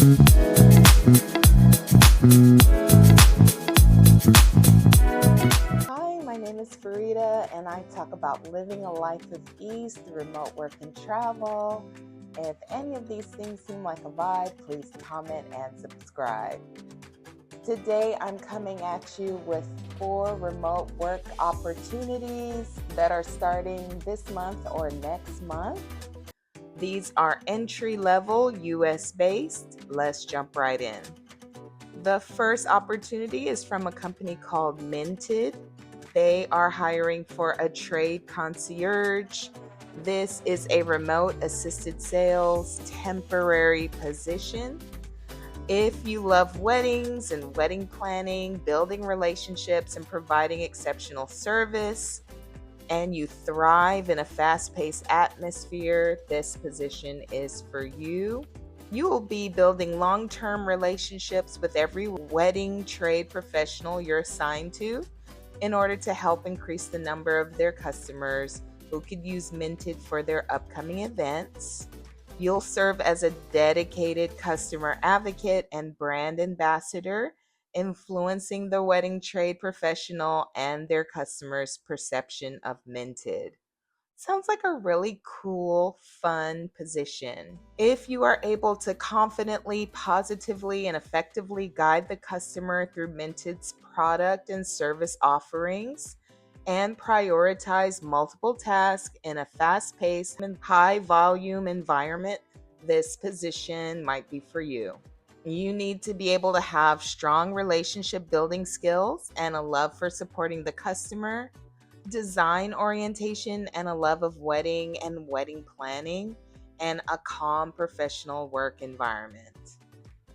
Hi, my name is Farida, and I talk about living a life of ease through remote work and travel. If any of these things seem like a vibe, please comment and subscribe. Today, I'm coming at you with 4 remote work opportunities that are starting this month or next month. These are entry level US based. Let's jump right in. The first opportunity is from a company called Minted. They are hiring for a trade concierge. This is a remote assisted sales temporary position. If you love weddings and wedding planning, building relationships, and providing exceptional service, and you thrive in a fast paced atmosphere, this position is for you. You will be building long term relationships with every wedding trade professional you're assigned to in order to help increase the number of their customers who could use Minted for their upcoming events. You'll serve as a dedicated customer advocate and brand ambassador, influencing the wedding trade professional and their customers' perception of Minted. Sounds like a really cool, fun position. If you are able to confidently, positively, and effectively guide the customer through Minted's product and service offerings, and prioritize multiple tasks in a fast paced and high volume environment, this position might be for you. You need to be able to have strong relationship building skills and a love for supporting the customer, design orientation and a love of wedding and wedding planning, and a calm professional work environment.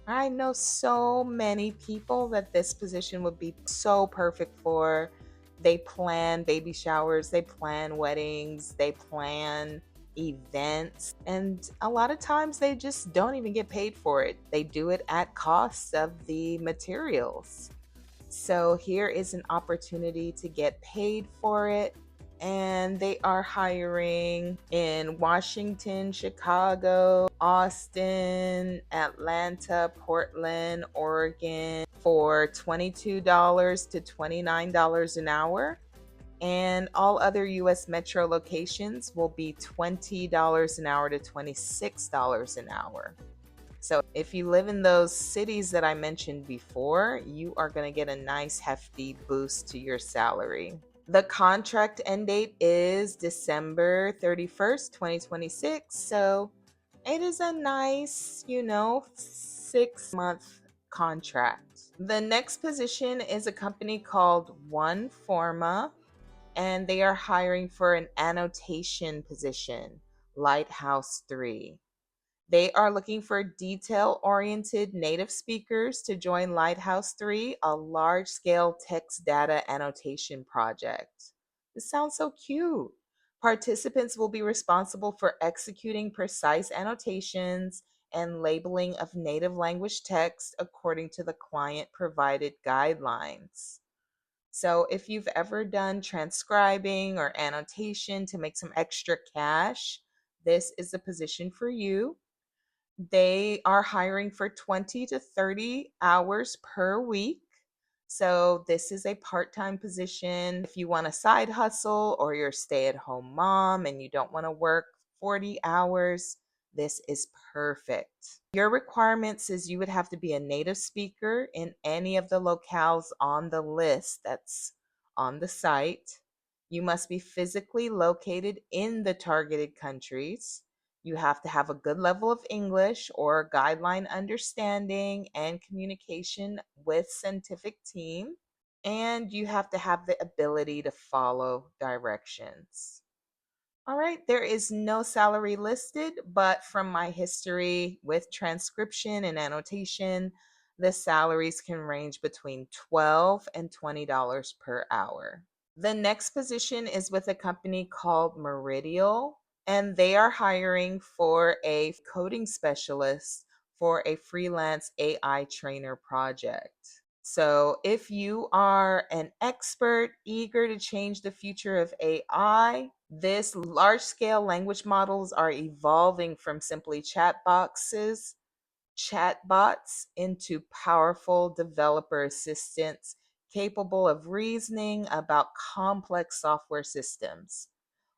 I know so many people that this position would be so perfect for. They plan baby showers, they plan weddings, they plan events, and a lot of times they just don't even get paid for it. They do it at cost of the materials. So here is an opportunity to get paid for it. And they are hiring in Washington, Chicago, Austin, Atlanta, Portland, Oregon for $22 to $29 an hour. And all other US metro locations will be $20 an hour to $26 an hour. So if you live in those cities that I mentioned before, you are going to get a nice hefty boost to your salary. The contract end date is December 31st, 2026. So it is a nice, 6-month contract. The next position is a company called One Forma, and they are hiring for an annotation position, Lighthouse 3. They are looking for detail-oriented native speakers to join Lighthouse 3, a large-scale text data annotation project. This sounds so cute. Participants will be responsible for executing precise annotations and labeling of native language text according to the client-provided guidelines. So if you've ever done transcribing or annotation to make some extra cash, this is the position for you. They are hiring for 20 to 30 hours per week. So, this is a part time position. If you want a side hustle or you're a stay at home mom and you don't want to work 40 hours, this is perfect. Your requirements is you would have to be a native speaker in any of the locales on the list that's on the site. You must be physically located in the targeted countries. You have to have a good level of English or guideline understanding and communication with scientific team. And you have to have the ability to follow directions. All right, there is no salary listed, but from my history with transcription and annotation, the salaries can range between $12 and $20 per hour. The next position is with a company called Meridial, and they are hiring for a coding specialist for a freelance AI trainer project. So, if you are an expert eager to change the future of AI, this large scale language models are evolving from simply chat boxes chatbots into powerful developer assistants capable of reasoning about complex software systems.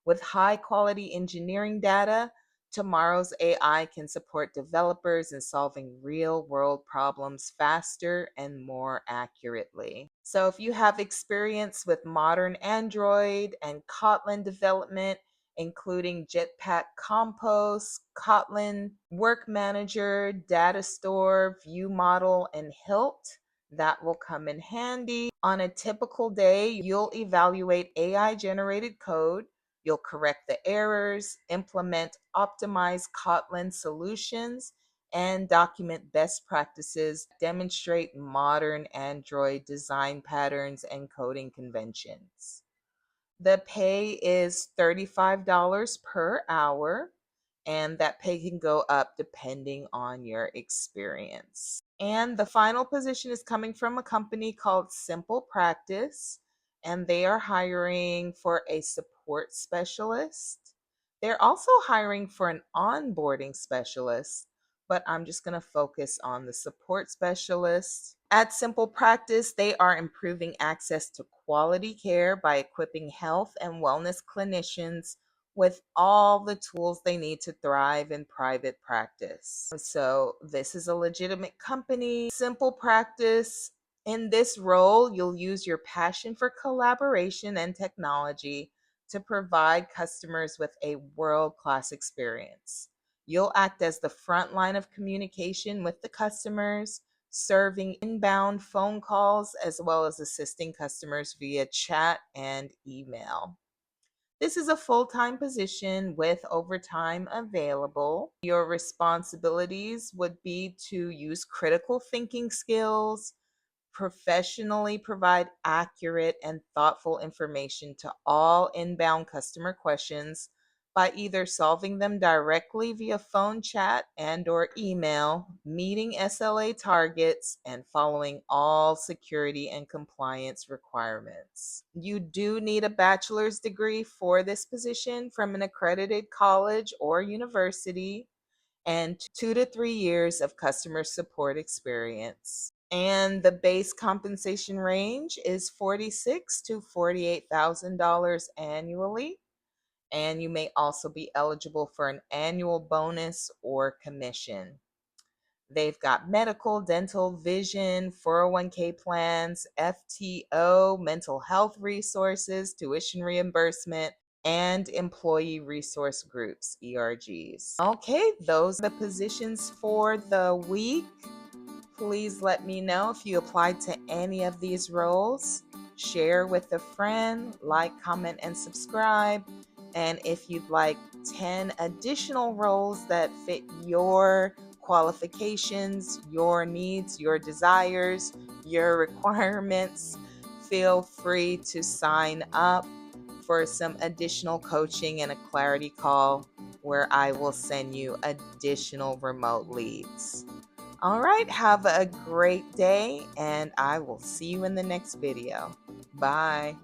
With high quality engineering data, tomorrow's AI can support developers in solving real world problems faster and more accurately. So, if you have experience with modern Android and Kotlin development, including Jetpack Compose, Kotlin, Work Manager, Data Store, View Model, and Hilt, that will come in handy. On a typical day, you'll evaluate AI generated code. You'll correct the errors, implement optimized Kotlin solutions, and document best practices, demonstrate modern Android design patterns and coding conventions. The pay is $35 per hour, and that pay can go up depending on your experience. And the final position is coming from a company called Simple Practice, and they are hiring for a support specialist. They're also hiring for an onboarding specialist, but I'm just going to focus on the support specialist. At Simple Practice, they are improving access to quality care by equipping health and wellness clinicians with all the tools they need to thrive in private practice. So, this is a legitimate company. Simple Practice. In this role, you'll use your passion for collaboration and technology to provide customers with a world class experience. You'll act as the front line of communication with the customers, serving inbound phone calls as well as assisting customers via chat and email. This is a full time position with overtime available. Your responsibilities would be to use critical thinking skills, professionally provide accurate and thoughtful information to all inbound customer questions by either solving them directly via phone chat and or email, meeting SLA targets, and following all security and compliance requirements. You do need a bachelor's degree for this position from an accredited college or university and 2 to 3 years of customer support experience. And the base compensation range is $46,000 to $48,000 annually. And you may also be eligible for an annual bonus or commission. They've got medical, dental, vision, 401k plans, FTO, mental health resources, tuition reimbursement, and employee resource groups, ERGs. Okay, those are the positions for the week. Please let me know if you applied to any of these roles. Share with a friend, like, comment, and subscribe. And if you'd like 10 additional roles that fit your qualifications, your needs, your desires, your requirements, feel free to sign up for some additional coaching and a clarity call where I will send you additional remote leads. All right, have a great day, and I will see you in the next video. Bye.